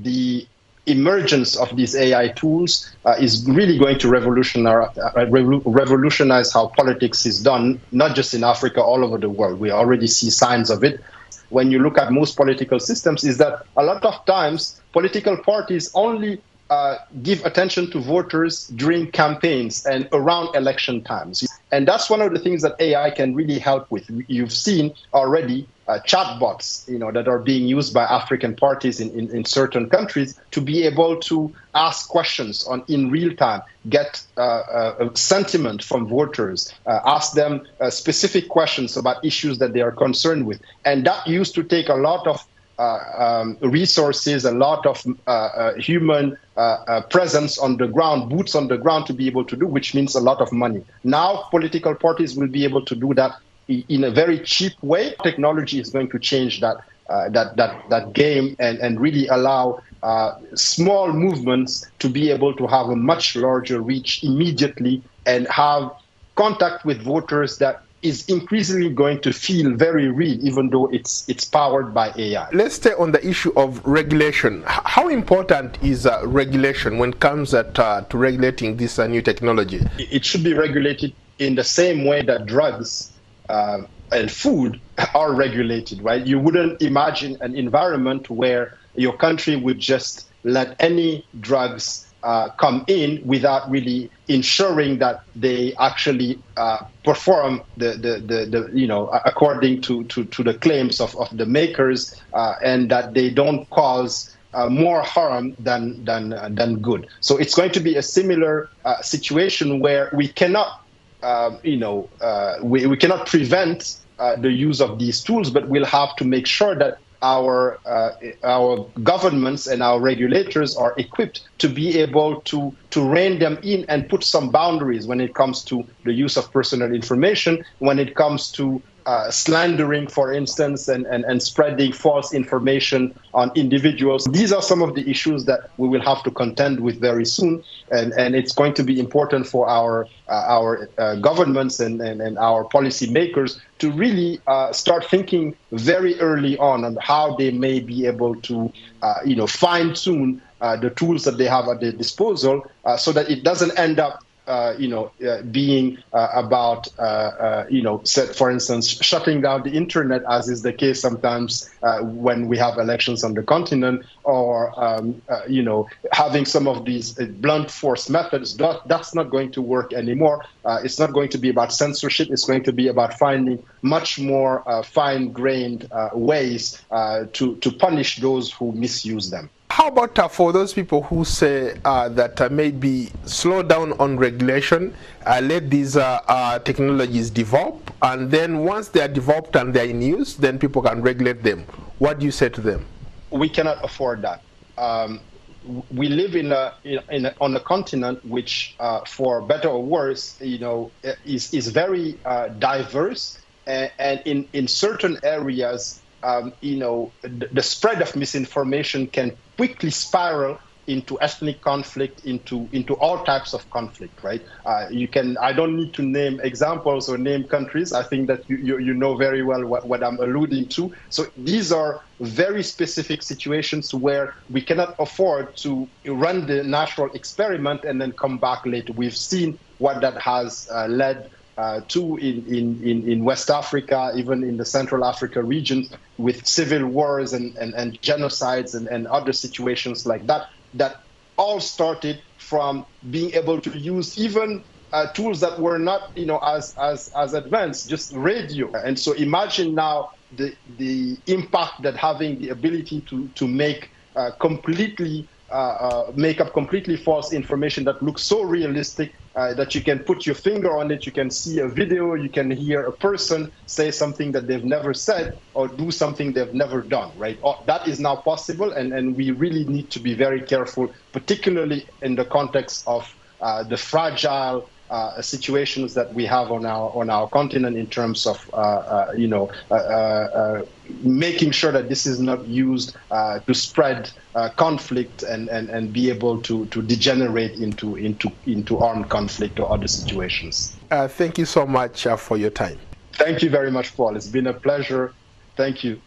the emergence of these AI tools is really going to revolutionize how politics is done, not just in Africa, all over the world. We already see signs of it. When you look at most political systems, is that a lot of times political parties only give attention to voters during campaigns and around election times. And that's one of the things that AI can really help with. You've seen already chatbots, that are being used by African parties in certain countries to be able to ask questions in real time, get a sentiment from voters, ask them specific questions about issues that they are concerned with. And that used to take a lot of resources, a lot of human presence on the ground, boots on the ground to be able to do, which means a lot of money. Now, political parties will be able to do that in a very cheap way. Technology is going to change that game and really allow small movements to be able to have a much larger reach immediately and have contact with voters that is increasingly going to feel very real, even though it's powered by AI. Let's stay on the issue of regulation. How important is regulation when it comes to regulating this new technology? It should be regulated in the same way that drugs and food are regulated, right? You wouldn't imagine an environment where your country would just let any drugs come in without really ensuring that they actually perform according to the claims of the makers, and that they don't cause more harm than good. So it's going to be a similar situation where we cannot we cannot prevent the use of these tools, but we'll have to make sure that our governments and our regulators are equipped to be able to rein them in and put some boundaries when it comes to the use of personal information, when it comes to slandering, for instance, and spreading false information on individuals. These are some of the issues that we will have to contend with very soon, and it's going to be important for our governments and our policy makers to really start thinking very early on how they may be able to fine-tune the tools that they have at their disposal, so that it doesn't end up being about, for instance, shutting down the internet, as is the case sometimes when we have elections on the continent, or, having some of these blunt force methods. That's not going to work anymore. It's not going to be about censorship. It's going to be about finding much more fine-grained ways to punish those who misuse them. How about for those people who say that maybe slow down on regulation, let these technologies develop, and then once they are developed and they are in use, then people can regulate them? What do you say to them? We cannot afford that. We live on a continent which, for better or worse, is very diverse, and in certain areas, the spread of misinformation can quickly spiral into ethnic conflict, into all types of conflict, right? I don't need to name examples or name countries. I think that you know very well what I'm alluding to. So these are very specific situations where we cannot afford to run the natural experiment and then come back later. We've seen what that has led to in West Africa, even in the Central Africa region, with civil wars and genocides and other situations like that, that all started from being able to use even tools that were not, as advanced, just radio. And so imagine now the impact that having the ability to make make up completely false information that looks so realistic that you can put your finger on it, you can see a video, you can hear a person say something that they've never said or do something they've never done, right? That is now possible, and we really need to be very careful, particularly in the context of the fragile situations that we have on our continent in terms of making sure that this is not used to spread conflict and be able to degenerate into armed conflict or other situations. Thank you so much for your time. Thank you very much, Paul. It's been a pleasure. Thank you.